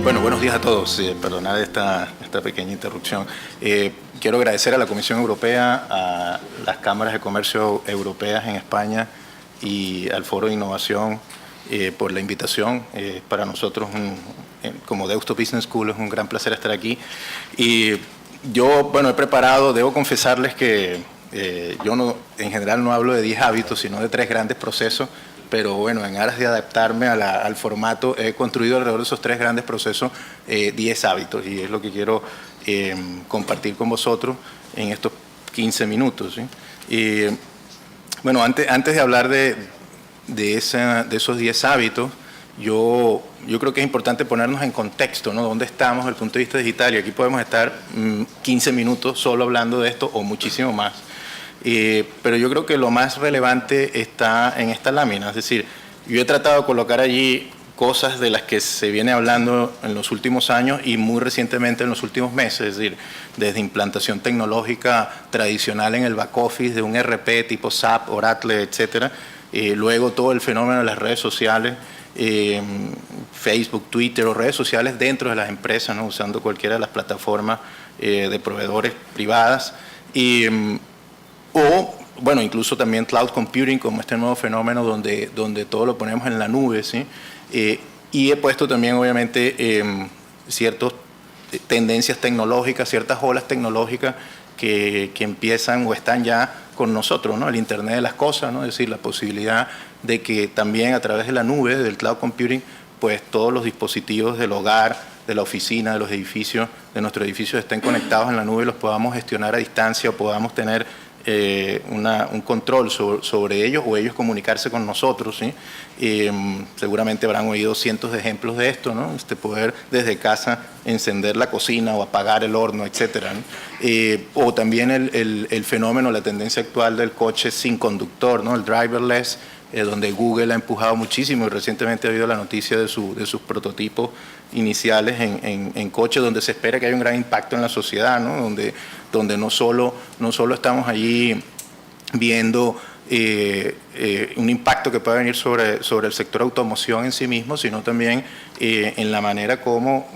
Bueno, buenos días a todos. Perdonad esta pequeña interrupción. Quiero agradecer a la Comisión Europea, a las cámaras de comercio europeas en España y al Foro de Innovación por la invitación. Para nosotros, como Deusto Business School, es un gran placer estar aquí. Y yo, bueno, he preparado, debo confesarles que yo no, en general no hablo de 10 hábitos, sino de 3 grandes procesos. Pero bueno, en aras de adaptarme al formato, he construido alrededor de esos 3 grandes procesos 10 hábitos, y es lo que quiero compartir con vosotros en estos 15 minutos, ¿sí? Bueno, antes de hablar de esos 10 hábitos, yo creo que es importante ponernos en contexto, ¿no? ¿Dónde estamos desde el punto de vista digital? Y aquí podemos estar 15 minutos solo hablando de esto o muchísimo más. Pero yo creo que lo más relevante está en esta lámina. Es decir, yo he tratado de colocar allí cosas de las que se viene hablando en los últimos años y muy recientemente en los últimos meses. Es decir, desde implantación tecnológica tradicional en el back office de un ERP tipo SAP, Oracle, etcétera. Luego todo el fenómeno de las redes sociales, Facebook, Twitter o redes sociales dentro de las empresas, ¿no? Usando cualquiera de las plataformas de proveedores privadas. O, bueno, incluso también cloud computing, como este nuevo fenómeno donde todo lo ponemos en la nube, ¿sí? Y he puesto también, obviamente, ciertas tendencias tecnológicas, ciertas olas tecnológicas que empiezan o están ya con nosotros, ¿no? El Internet de las cosas, ¿no? Es decir, la posibilidad de que también a través de la nube, del cloud computing, pues todos los dispositivos del hogar, de la oficina, de los edificios, de nuestros edificios estén conectados en la nube y los podamos gestionar a distancia o podamos tener un control sobre ellos o ellos comunicarse con nosotros, ¿sí? Seguramente habrán oído cientos de ejemplos de esto, ¿no? Poder desde casa encender la cocina o apagar el horno, etcétera, ¿no? O también el fenómeno, la tendencia actual del coche sin conductor, ¿no? El driverless, donde Google ha empujado muchísimo, y recientemente ha habido la noticia de sus prototipos iniciales en coches, donde se espera que haya un gran impacto en la sociedad, ¿no? Donde no solo estamos allí viendo un impacto que puede venir sobre el sector automoción en sí mismo, sino también en la manera como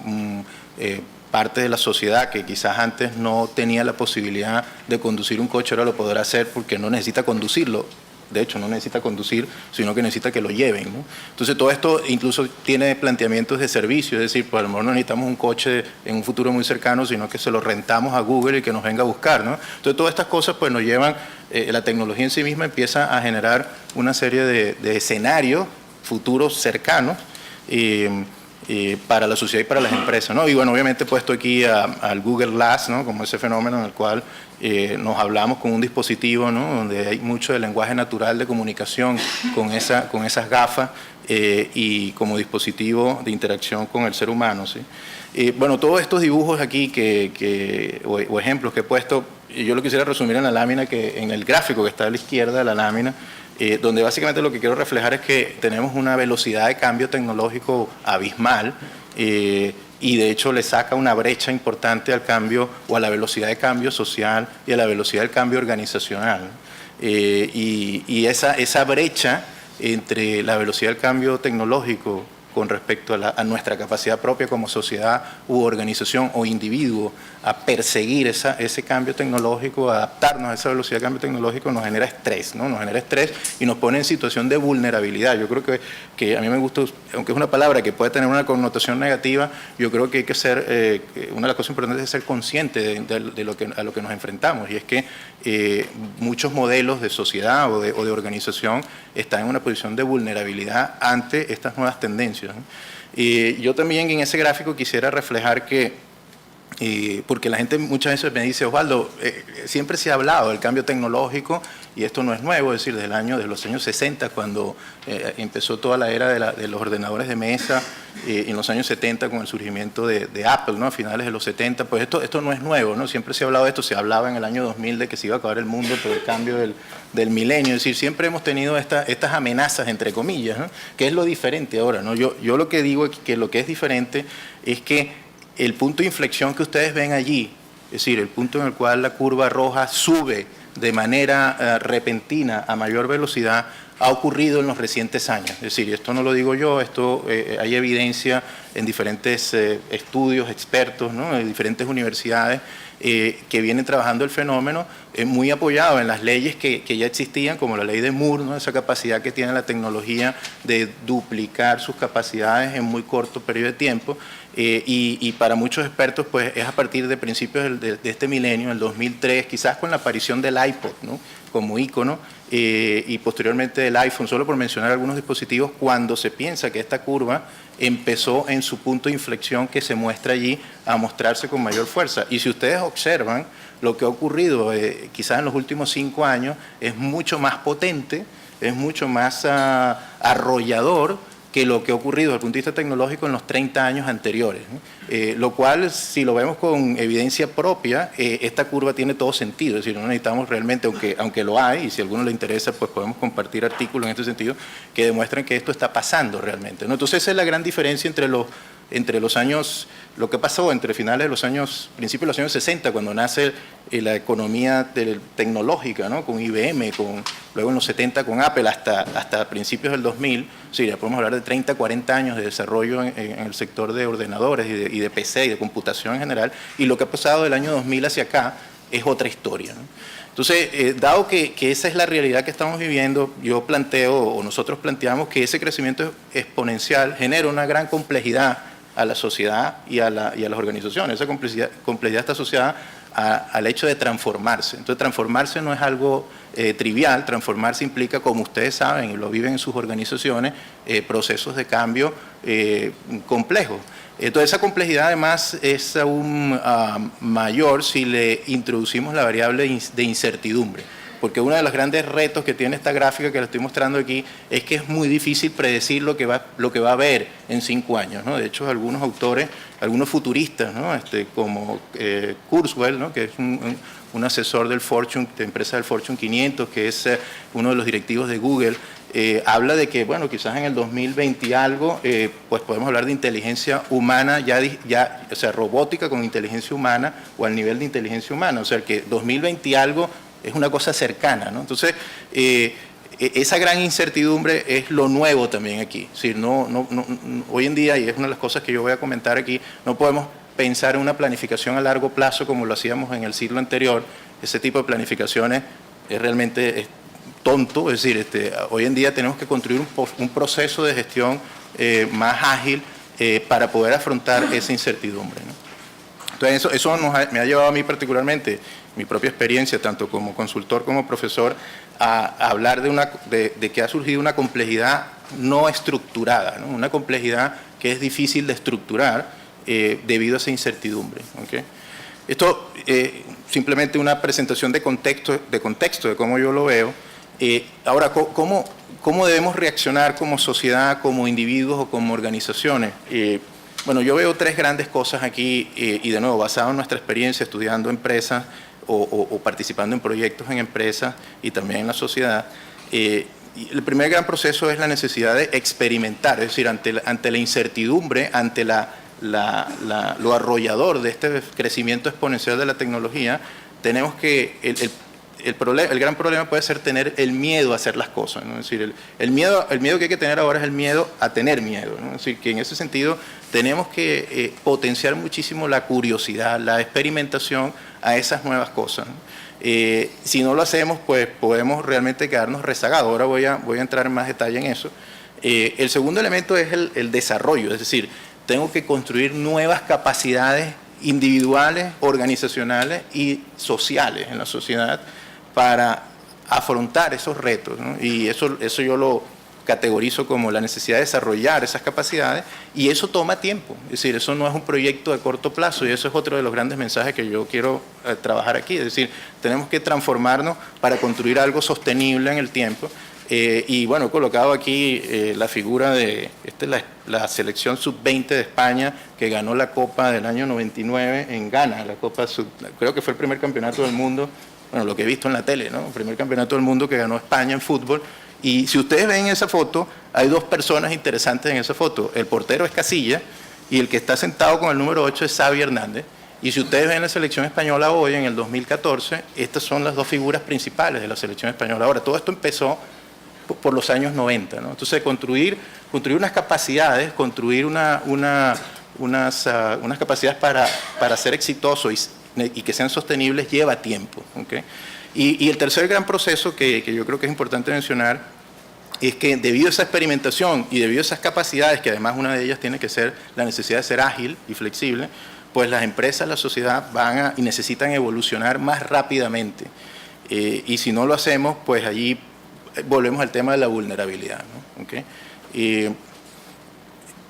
parte de la sociedad que quizás antes no tenía la posibilidad de conducir un coche, ahora lo podrá hacer porque no necesita conducirlo. De hecho, no necesita conducir, sino que necesita que lo lleven, ¿no? Entonces, todo esto incluso tiene planteamientos de servicio, es decir, pues a lo mejor no necesitamos un coche en un futuro muy cercano, sino que se lo rentamos a Google y que nos venga a buscar, ¿no? Entonces, todas estas cosas pues nos llevan, la tecnología en sí misma empieza a generar una serie de escenarios futuros cercanos para la sociedad y para las empresas, ¿no? Y bueno, obviamente he puesto aquí al Google Glass, ¿no? Como ese fenómeno en el cual nos hablamos con un dispositivo, ¿no? Donde hay mucho de lenguaje natural de comunicación con esas gafas y como dispositivo de interacción con el ser humano, ¿sí? Bueno, todos estos dibujos aquí o ejemplos que he puesto, yo lo quisiera resumir en la lámina, en el gráfico que está a la izquierda de la lámina, donde básicamente lo que quiero reflejar es que tenemos una velocidad de cambio tecnológico abismal, y de hecho le saca una brecha importante al cambio o a la velocidad de cambio social y a la velocidad del cambio organizacional. Y esa brecha entre la velocidad del cambio tecnológico con respecto a nuestra capacidad propia como sociedad u organización o individuo a perseguir ese cambio tecnológico, a adaptarnos a esa velocidad de cambio tecnológico, nos genera estrés, ¿no? Nos genera estrés y nos pone en situación de vulnerabilidad. Yo creo que a mí me gusta, aunque es una palabra que puede tener una connotación negativa, yo creo que hay que ser, una de las cosas importantes es ser consciente a lo que nos enfrentamos, y es que muchos modelos de sociedad o de organización están en una posición de vulnerabilidad ante estas nuevas tendencias, ¿no? Yo también en ese gráfico quisiera reflejar que porque la gente muchas veces me dice, Osvaldo, siempre se ha hablado del cambio tecnológico y esto no es nuevo, es decir, desde los años 60, cuando empezó toda la era de los ordenadores de mesa, en los años 70 con el surgimiento de Apple, ¿no? A finales de los 70, pues esto no es nuevo, ¿no? Siempre se ha hablado de esto, se hablaba en el año 2000 de que se iba a acabar el mundo por el cambio del milenio, es decir, siempre hemos tenido estas amenazas, entre comillas, ¿no? ¿Qué es lo diferente ahora, ¿no? Yo lo que digo es que lo que es diferente es que el punto de inflexión que ustedes ven allí, es decir, el punto en el cual la curva roja sube de manera repentina a mayor velocidad, ha ocurrido en los recientes años. Es decir, esto no lo digo yo, esto hay evidencia en diferentes estudios, expertos, ¿no? En diferentes universidades que vienen trabajando el fenómeno, muy apoyado en las leyes que ya existían, como la ley de Moore, ¿no? Esa capacidad que tiene la tecnología de duplicar sus capacidades en muy corto periodo de tiempo. Y para muchos expertos, pues es a partir de principios de este milenio, el 2003, quizás con la aparición del iPod, ¿no? Como ícono, y posteriormente del iPhone, solo por mencionar algunos dispositivos, cuando se piensa que esta curva empezó en su punto de inflexión que se muestra allí a mostrarse con mayor fuerza. Y si ustedes observan lo que ha ocurrido quizás en los últimos 5 años, es mucho más potente, es mucho más arrollador que lo que ha ocurrido desde el punto de vista tecnológico en los 30 años anteriores, ¿no? Lo cual, si lo vemos con evidencia propia, esta curva tiene todo sentido, es decir, no necesitamos realmente, aunque lo hay, y si a alguno le interesa, pues podemos compartir artículos en este sentido que demuestran que esto está pasando realmente, ¿no? Entonces esa es la gran diferencia entre los años, lo que pasó entre finales de los años, principios de los años 60, cuando nace la economía tecnológica, ¿no? Con IBM, luego en los 70 con Apple, hasta principios del 2000, sí, ya podemos hablar de 30, 40 años de desarrollo en el sector de ordenadores y de PC y de computación en general, y lo que ha pasado del año 2000 hacia acá es otra historia, ¿no? Entonces, dado que esa es la realidad que estamos viviendo, yo planteo, o nosotros planteamos, que ese crecimiento exponencial genera una gran complejidad a la sociedad y a las organizaciones. Esa complejidad está asociada al hecho de transformarse. Entonces, transformarse no es algo trivial, transformarse implica, como ustedes saben y lo viven en sus organizaciones, procesos de cambio complejos. Entonces, esa complejidad además es aún mayor si le introducimos la variable de incertidumbre, porque uno de los grandes retos que tiene esta gráfica que le estoy mostrando aquí es que es muy difícil predecir lo que va a haber en 5 años, ¿no? De hecho, algunos autores, algunos futuristas, ¿no? Como Kurzweil, ¿no? Que es un asesor de empresa del Fortune 500, que es uno de los directivos de Google, habla de que, bueno, quizás en el 2020 y algo, pues podemos hablar de inteligencia humana, o sea, robótica con inteligencia humana o al nivel de inteligencia humana, o sea, que 2020 y algo es una cosa cercana, ¿no? Entonces, esa gran incertidumbre es lo nuevo también aquí. Es decir, hoy en día, y es una de las cosas que yo voy a comentar aquí, no podemos pensar en una planificación a largo plazo como lo hacíamos en el siglo anterior. Ese tipo de planificaciones es realmente tonto, es decir, hoy en día tenemos que construir un proceso de gestión más ágil para poder afrontar esa incertidumbre, ¿no? Entonces eso me ha llevado a mí particularmente, mi propia experiencia, tanto como consultor como profesor, a hablar de que ha surgido una complejidad no estructurada, ¿no? Una complejidad que es difícil de estructurar debido a esa incertidumbre, ¿okay? Esto simplemente una presentación de contexto de cómo yo lo veo. Ahora, ¿cómo debemos reaccionar como sociedad, como individuos o como organizaciones? Bueno, yo veo 3 grandes cosas aquí y de nuevo, basado en nuestra experiencia estudiando empresas o participando en proyectos en empresas y también en la sociedad. Y el primer gran proceso es la necesidad de experimentar, es decir, ante la incertidumbre, ante lo arrollador de este crecimiento exponencial de la tecnología, tenemos que el gran problema puede ser tener el miedo a hacer las cosas, ¿no? Es decir, el miedo que hay que tener ahora es el miedo a tener miedo, ¿no? Es decir, que en ese sentido tenemos que potenciar muchísimo la curiosidad, la experimentación a esas nuevas cosas, ¿no? Si no lo hacemos, pues podemos realmente quedarnos rezagados. Ahora voy a entrar en más detalle en eso. El segundo elemento es el desarrollo, es decir, tengo que construir nuevas capacidades individuales, organizacionales y sociales en la sociedad para afrontar esos retos, ¿no? Y eso yo lo categorizo como la necesidad de desarrollar esas capacidades, y eso toma tiempo. Es decir, eso no es un proyecto de corto plazo, y eso es otro de los grandes mensajes que yo quiero trabajar aquí. Es decir, tenemos que transformarnos para construir algo sostenible en el tiempo. Y bueno, he colocado aquí la figura de la selección sub-20 de España, que ganó la Copa del año 99 en Ghana, la Copa creo que fue el primer campeonato del mundo, bueno, lo que he visto en la tele, ¿no? El primer campeonato del mundo que ganó España en fútbol. Y si ustedes ven esa foto, hay dos personas interesantes en esa foto. El portero es Casillas y el que está sentado con el número 8 es Xavi Hernández. Y si ustedes ven la selección española hoy, en el 2014, estas son las dos figuras principales de la selección española. Ahora, todo esto empezó por los años 90, ¿no? Entonces, construir unas capacidades, construir unas capacidades para ser exitoso y que sean sostenibles lleva tiempo, ¿okay? Y el tercer gran proceso que yo creo que es importante mencionar es que debido a esa experimentación y debido a esas capacidades, que además una de ellas tiene que ser la necesidad de ser ágil y flexible, pues las empresas, la sociedad y necesitan evolucionar más rápidamente. Y si no lo hacemos, pues allí volvemos al tema de la vulnerabilidad, ¿no? ¿Okay?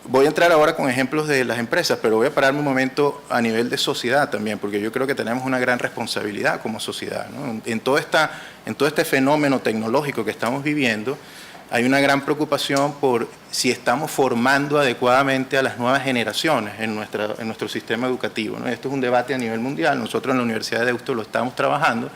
Voy a entrar ahora con ejemplos de las empresas, pero voy a pararme un momento a nivel de sociedad también, porque yo creo que tenemos una gran responsabilidad como sociedad, ¿no? En todo este fenómeno tecnológico que estamos viviendo, hay una gran preocupación por si estamos formando adecuadamente a las nuevas generaciones en nuestro sistema educativo, ¿no? Esto es un debate a nivel mundial. Nosotros en la Universidad de Deusto lo estamos trabajando,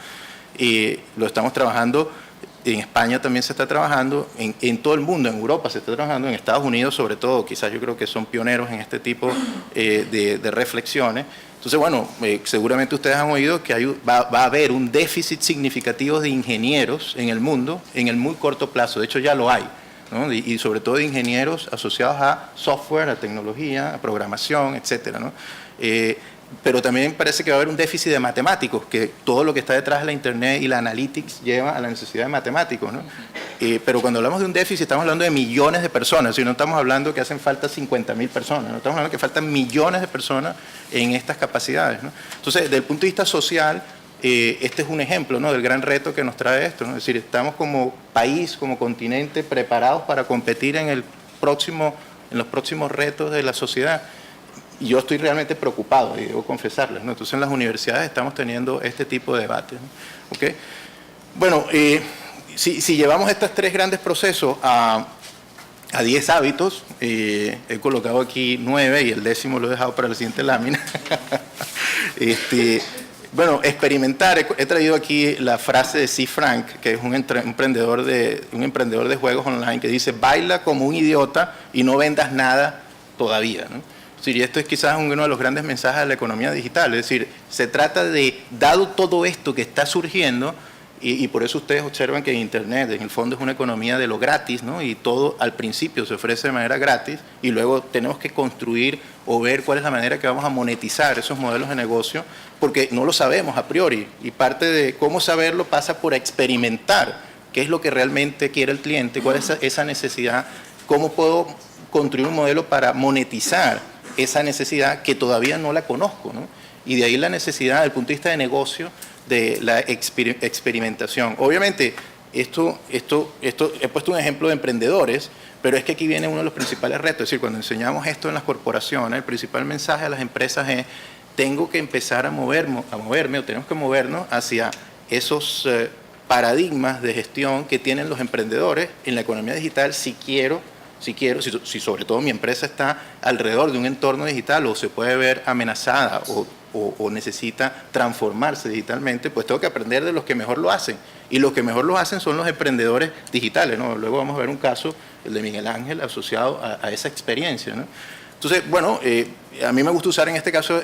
en España también se está trabajando, en todo el mundo, en Europa se está trabajando, en Estados Unidos sobre todo, quizás yo creo que son pioneros en este tipo de reflexiones. Entonces, bueno, seguramente ustedes han oído que va a haber un déficit significativo de ingenieros en el mundo en el muy corto plazo. De hecho, ya lo hay, ¿no? Y sobre todo de ingenieros asociados a software, a tecnología, a programación, etcétera, ¿no? Pero también parece que va a haber un déficit de matemáticos, que todo lo que está detrás de la Internet y la analytics lleva a la necesidad de matemáticos, ¿no? Pero cuando hablamos de un déficit estamos hablando de millones de personas, y no estamos hablando que hacen falta 50.000 personas, no estamos hablando que faltan millones de personas en estas capacidades, ¿no? Entonces, desde el punto de vista social, este es un ejemplo, ¿no?, del gran reto que nos trae esto, ¿no? Es decir, estamos como país, como continente, preparados para competir en los próximos retos de la sociedad. Y yo estoy realmente preocupado, y debo confesarles, ¿no? Entonces, en las universidades estamos teniendo este tipo de debates, ¿no? ¿Okay? Bueno, si llevamos estos tres grandes procesos a 10 hábitos, he colocado aquí 9 y el 10º lo he dejado para la siguiente lámina. Bueno, experimentar, he traído aquí la frase de C. Frank, que es un emprendedor de juegos online, que dice: baila como un idiota y no vendas nada todavía, ¿no? Sí, y esto es quizás uno de los grandes mensajes de la economía digital. Es decir, se trata de, dado todo esto que está surgiendo, y por eso ustedes observan que Internet en el fondo es una economía de lo gratis, ¿no? Y todo al principio se ofrece de manera gratis, y luego tenemos que construir o ver cuál es la manera que vamos a monetizar esos modelos de negocio, porque no lo sabemos a priori, y parte de cómo saberlo pasa por experimentar qué es lo que realmente quiere el cliente, cuál es esa necesidad, cómo puedo construir un modelo para monetizar esa necesidad que todavía no la conozco, ¿no? Y de ahí la necesidad, desde el punto de vista de negocio, de la experimentación. Obviamente, esto he puesto un ejemplo de emprendedores, pero es que aquí viene uno de los principales retos. Es decir, cuando enseñamos esto en las corporaciones, el principal mensaje a las empresas es: tengo que empezar a moverme, o tenemos que movernos hacia esos paradigmas de gestión que tienen los emprendedores en la economía digital, si sobre todo mi empresa está alrededor de un entorno digital o se puede ver amenazada o necesita transformarse digitalmente, pues tengo que aprender de los que mejor lo hacen. Y los que mejor lo hacen son los emprendedores digitales, ¿no? Luego vamos a ver un caso, el de Miguel Ángel, asociado a esa experiencia, ¿no? Entonces, bueno, a mí me gusta usar en este caso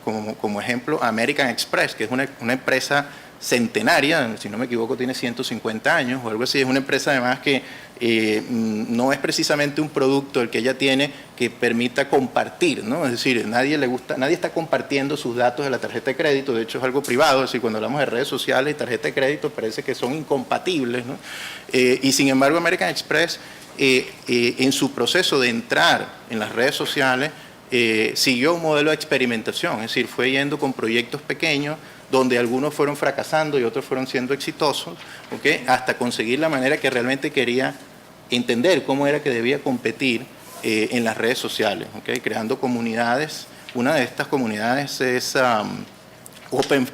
como ejemplo American Express, que es una empresa centenaria, si no me equivoco tiene 150 años o algo así. Es una empresa además que no es precisamente un producto el que ella tiene que permita compartir, ¿no? Es decir, nadie está compartiendo sus datos de la tarjeta de crédito. De hecho es algo privado. Es decir, cuando hablamos de redes sociales y tarjeta de crédito parece que son incompatibles, ¿no? Y sin embargo American Express en su proceso de entrar en las redes sociales siguió un modelo de experimentación. Es decir, fue yendo con proyectos pequeños donde algunos fueron fracasando y otros fueron siendo exitosos, ¿okay? Hasta conseguir la manera que realmente quería entender cómo era que debía competir en las redes sociales, ¿okay? Creando comunidades. Una de estas comunidades es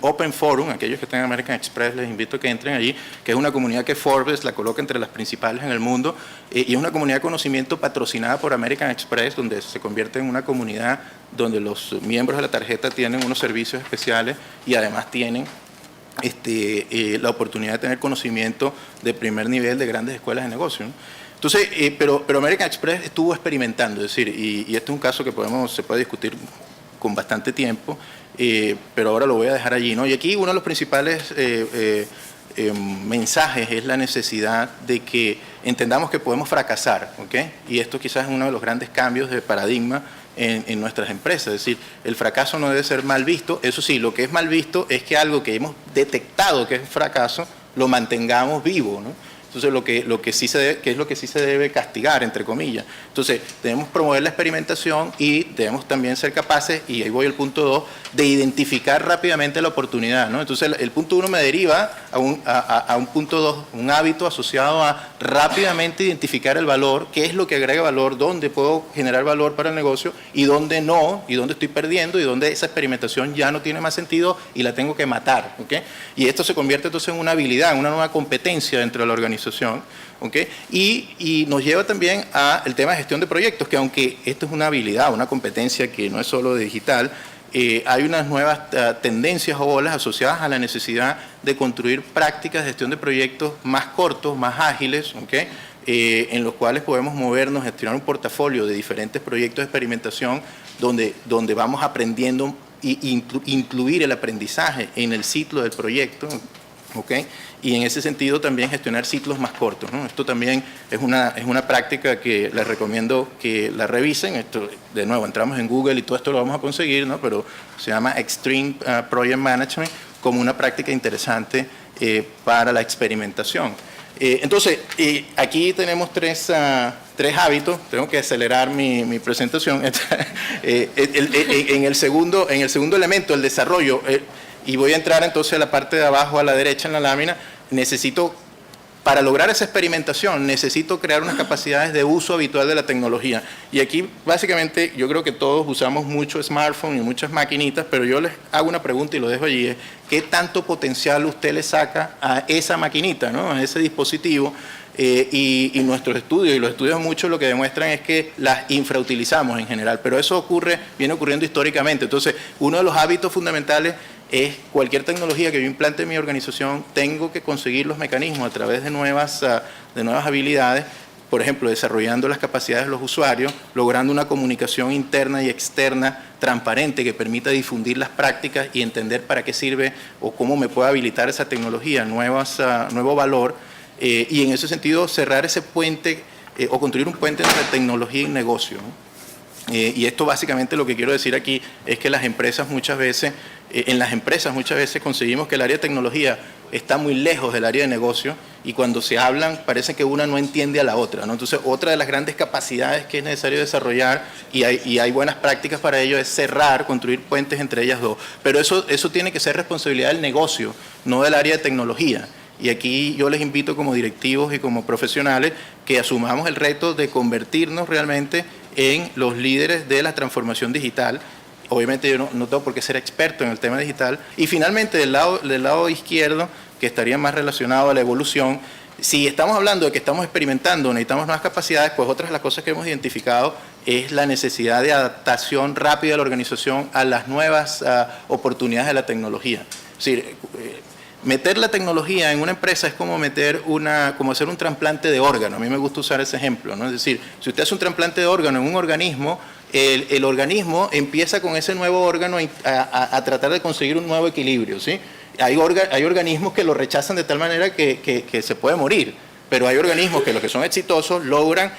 Open Forum. Aquellos que estén en American Express les invito a que entren allí, que es una comunidad que Forbes la coloca entre las principales en el mundo, y es una comunidad de conocimiento patrocinada por American Express, donde se convierte en una comunidad donde los miembros de la tarjeta tienen unos servicios especiales y además tienen la oportunidad de tener conocimiento de primer nivel de grandes escuelas de negocio, ¿no? Entonces, pero American Express estuvo experimentando, es decir, y este es un caso que se puede discutir con bastante tiempo, pero ahora lo voy a dejar allí, ¿no? Y aquí uno de los principales mensajes es la necesidad de que entendamos que podemos fracasar, ¿ok? Y esto quizás es uno de los grandes cambios de paradigma en nuestras empresas, es decir, el fracaso no debe ser mal visto. Eso sí, lo que es mal visto es que algo que hemos detectado que es fracaso lo mantengamos vivo, ¿no? Entonces, lo que sí se debe castigar, entre comillas. Entonces, debemos promover la experimentación y debemos también ser capaces, y ahí voy al punto 2, de identificar rápidamente la oportunidad, ¿no? Entonces, el punto 1 me deriva a un punto 2, un hábito asociado a rápidamente identificar el valor, qué es lo que agrega valor, dónde puedo generar valor para el negocio y dónde no, y dónde estoy perdiendo y dónde esa experimentación ya no tiene más sentido y la tengo que matar, ¿ok? Y esto se convierte entonces en una habilidad, en una nueva competencia dentro de la organización. ¿Okay? Y nos lleva también al tema de gestión de proyectos, que aunque esto es una habilidad, una competencia que no es solo digital, hay unas nuevas tendencias o olas asociadas a la necesidad de construir prácticas de gestión de proyectos más cortos, más ágiles, ¿okay? En los cuales podemos movernos, gestionar un portafolio de diferentes proyectos de experimentación donde vamos aprendiendo e incluir el aprendizaje en el ciclo del proyecto, ¿okay? Y en ese sentido también gestionar ciclos más cortos, ¿no? Esto también es una práctica que les recomiendo que la revisen. Esto, de nuevo, entramos en Google y todo esto lo vamos a conseguir, ¿no? Pero se llama Extreme Project Management como una práctica interesante para la experimentación. Entonces, aquí tenemos tres hábitos. Tengo que acelerar mi presentación. En el segundo elemento, el desarrollo, y voy a entrar entonces a la parte de abajo a la derecha en la lámina. Para lograr esa experimentación, necesito crear unas capacidades de uso habitual de la tecnología. Y aquí, básicamente, yo creo que todos usamos mucho smartphone y muchas maquinitas, pero yo les hago una pregunta y lo dejo allí. ¿Qué tanto potencial usted le saca a esa maquinita, ¿no? A ese dispositivo? Y nuestros estudios, y los estudios mucho lo que demuestran es que las infrautilizamos en general, pero eso viene ocurriendo históricamente. Entonces, uno de los hábitos fundamentales es cualquier tecnología que yo implante en mi organización, tengo que conseguir los mecanismos a través de nuevas habilidades, por ejemplo, desarrollando las capacidades de los usuarios, logrando una comunicación interna y externa transparente que permita difundir las prácticas y entender para qué sirve o cómo me puede habilitar esa tecnología, nuevo valor, y en ese sentido cerrar ese puente o construir un puente entre tecnología y negocio, ¿no? Y esto básicamente lo que quiero decir aquí es que en las empresas muchas veces conseguimos que el área de tecnología está muy lejos del área de negocio y cuando se hablan parece que una no entiende a la otra, ¿no? Entonces, otra de las grandes capacidades que es necesario desarrollar y hay buenas prácticas para ello es construir puentes entre ellas dos. Pero eso tiene que ser responsabilidad del negocio, no del área de tecnología. Y aquí yo les invito como directivos y como profesionales que asumamos el reto de convertirnos realmente en los líderes de la transformación digital. Obviamente yo no tengo por qué ser experto en el tema digital. Y finalmente del lado izquierdo, que estaría más relacionado a la evolución, si estamos hablando de que estamos experimentando, necesitamos nuevas capacidades, pues otras de las cosas que hemos identificado es la necesidad de adaptación rápida de la organización a las nuevas oportunidades de la tecnología. Es decir, meter la tecnología en una empresa es como hacer un trasplante de órgano. A mí me gusta usar ese ejemplo, ¿no? Es decir, si usted hace un trasplante de órgano en un organismo, el organismo empieza con ese nuevo órgano a tratar de conseguir un nuevo equilibrio, ¿sí? Hay organismos que lo rechazan de tal manera que se puede morir, pero hay organismos que los que son exitosos logran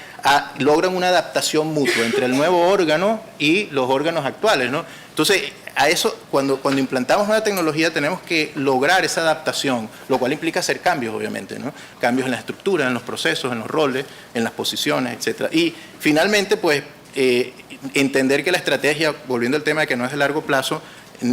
una adaptación mutua entre el nuevo órgano y los órganos actuales, ¿no? Entonces, a eso, cuando implantamos una tecnología tenemos que lograr esa adaptación, lo cual implica hacer cambios, obviamente, ¿no? Cambios en la estructura, en los procesos, en los roles, en las posiciones, etc. Y finalmente, pues, entender que la estrategia, volviendo al tema de que no es de largo plazo,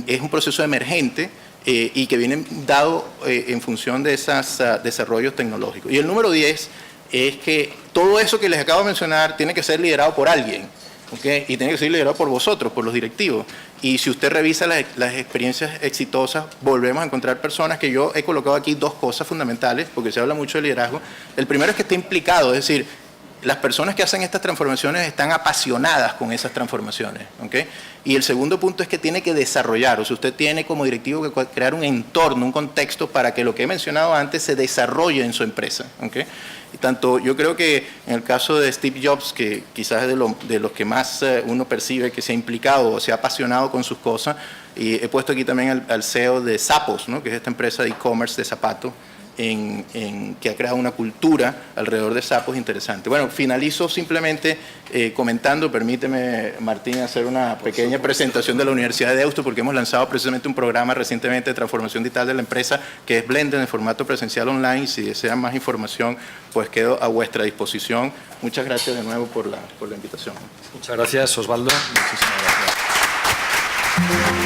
es un proceso emergente y que vienen dados en función de esos desarrollos tecnológicos. Y el número 10 es que todo eso que les acabo de mencionar tiene que ser liderado por alguien, ¿okay? Y tiene que ser liderado por vosotros, por los directivos. Y si usted revisa las experiencias exitosas, volvemos a encontrar personas que yo he colocado aquí dos cosas fundamentales, porque se habla mucho de liderazgo. El primero es que está implicado, es decir, las personas que hacen estas transformaciones están apasionadas con esas transformaciones, ¿okay? Y el segundo punto es que tiene que desarrollar, o sea, usted tiene como directivo que crear un entorno, un contexto para que lo que he mencionado antes se desarrolle en su empresa, ¿okay? Y tanto, yo creo que en el caso de Steve Jobs, que quizás es de los que más uno percibe que se ha implicado o se ha apasionado con sus cosas, y he puesto aquí también al CEO de Zappos, ¿no? Que es esta empresa de e-commerce de zapatos, que ha creado una cultura alrededor de Zappos interesante. Bueno, finalizo simplemente comentando, permíteme, Martín, hacer una pequeña presentación de la Universidad de Deusto, porque hemos lanzado precisamente un programa recientemente de transformación digital de la empresa, que es Blender en formato presencial online. Si desean más información, pues quedo a vuestra disposición. Muchas gracias de nuevo por la invitación. Muchas gracias, Osvaldo. Muchísimas gracias.